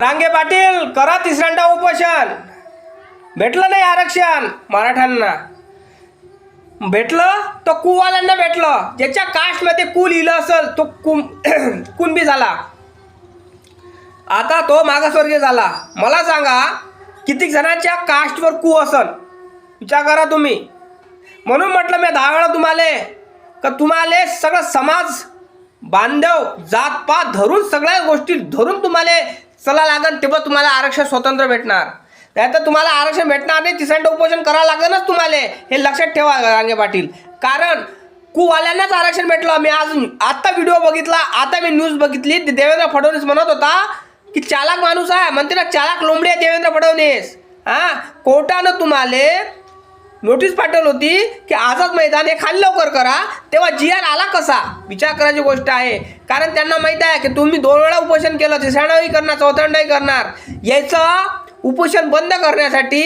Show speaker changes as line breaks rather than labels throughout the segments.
रांगे पाटील करा तिसऱ्यांदा उपोषण. भेटलं नाही आरक्षण मराठ्यांना. भेटलं तर कुवाल्यांना भेटलं. ज्याच्या कास्टमध्ये कु लिहिलं असेल तो कुणबी झाला. आता तो मागासवर्गीय झाला. मला सांगा किती जणांच्या कास्टवर कु असेल विचार करा तुम्ही. म्हणून म्हटलं मी 10 वेळा तुम्हाला सगळं समाज बांधव जातपात धरून सगळ्या गोष्टी धरून तुम्हाला चला लागेल तेव्हा तुम्हाला आरक्षण स्वतंत्र भेटणार. नाही तर तुम्हाला आरक्षण भेटणार नाही. तिसऱ्यांदा उपोषण करावं लागेलच तुम्हाला. हे लक्षात ठेवा रांगे पाटील. कारण कुवाल्यांनाच आरक्षण भेटलं. मी आत्ता व्हिडिओ बघितला, आता मी न्यूज बघितली. देवेंद्र फडणवीस म्हणत होता की चालाक माणूस आहे म्हणते ना, चालाक लोंबडी आहे देवेंद्र फडणवीस. कोर्टानं तुम्हाला नोटीस पाठवली होती की आझाद मैदान हे खाली लवकर करा. तेव्हा GR आला कसा विचार करायची गोष्ट आहे. कारण त्यांना माहीत आहे की तुम्ही 2 वेळा उपोषण केलं, तिसऱ्यांदाही करणार, चौथ्यांदाही करणार. याचं उपोषण बंद करण्यासाठी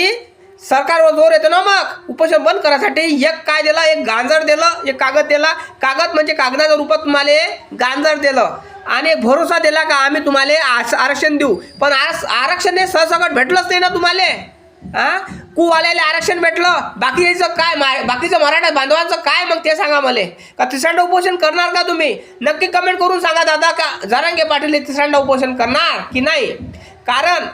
सरकारवर जोर येतो ना. मग उपोषण बंद करण्यासाठी एक काय दिलं, एक गांजर दिलं, एक कागद दिला. कागद म्हणजे कागदाच्या रूपात तुम्हाला गांजर दिलं आणि एक भरोसा दिला का आम्ही तुम्हाला आरक्षण देऊ. पण आरक्षण हे सहसकट भेटलंच नाही ना तुम्हाला. कुवाल्याला आरक्षण भेटलं, बाकीचं काय, बाकीचं मराठा बांधवांचं काय मग ते सांगा मला. का तिसऱ्यांदा उपोषण करणार का तुम्ही? नक्की कमेंट करून सांगा दादा. का जरांगे पाटील तिसऱ्यांदा उपोषण करणार की नाही? कारण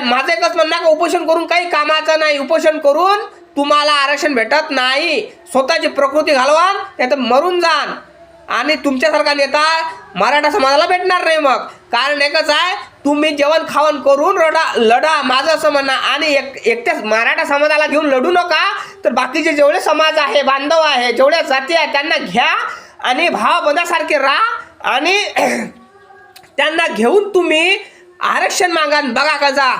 माझं एकच म्हणणं का उपोषण करून काही कामाचं नाही. उपोषण करून तुम्हाला आरक्षण भेटत नाही. स्वतःची प्रकृती घालवा नाही तर मरून जाण. आणि तुमच्यासारखा नेता मराठा समाजाला भेटणार नाही. मग कारण एकच आहे, तुम्ही जेवण खावण करून लढा माझं असं म्हणणं. आणि एकट्याच मराठा समाजाला घेऊन लढू नका. तर बाकीचे जेवढे समाज आहे, बांधव आहे, जेवढ्या जाती आहे त्यांना घ्या आणि भावबंधासारखे राहा. आणि त्यांना घेऊन तुम्ही आरक्षण मागा. बघा कसा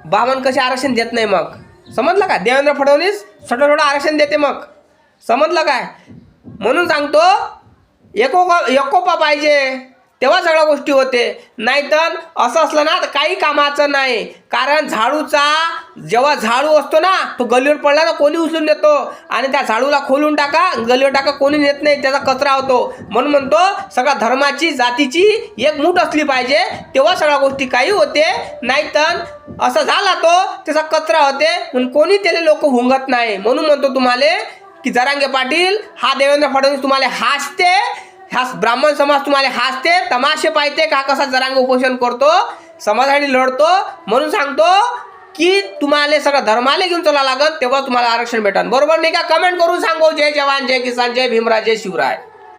बामण कसे आरक्षण देत नाही. मग समजलं का? देवेंद्र फडणवीस थोडं आरक्षण देते. मग समजलं काय? म्हणून सांगतो एकोपा पाहिजे तेव्हा सगळ्या गोष्टी होते. नाहीतर असं असलं ना तर काही कामाचं नाही. कारण जेव्हा झाडू असतो ना तो गलीवर पडला ना कोणी उचलून नेतो. आणि त्या झाडूला खोलून टाका, गलीवर टाका, कोणी नेत नाही. त्याचा कचरा होतो. म्हणून म्हणतो सगळ्या धर्माची जातीची एक मूठ असली पाहिजे तेव्हा सगळ्या गोष्टी काही होते. नाहीतर असं झाला तो त्याचा कचरा होते म्हणून कोणी त्याला लोक हुंगत नाही. म्हणून म्हणतो तुम्हाला की जरांगे पाटील हा देवेंद्र फडणवीस तुम्हाला हासते, हा ब्राह्मण समाज तुम्हाला हासते, तमाशे पाहते का कसा जरांगे उपोषण करतो, समाजासाठी लढतो. म्हणून सांगतो की तुम्हाला सगळं धर्माला घेऊन चला लागत तेव्हा तुम्हाला आरक्षण भेटन. बरोबर नाही का? कमेंट करून सांगू. जय जवान, जय किसान, जय भीमराव, जय शिवराय.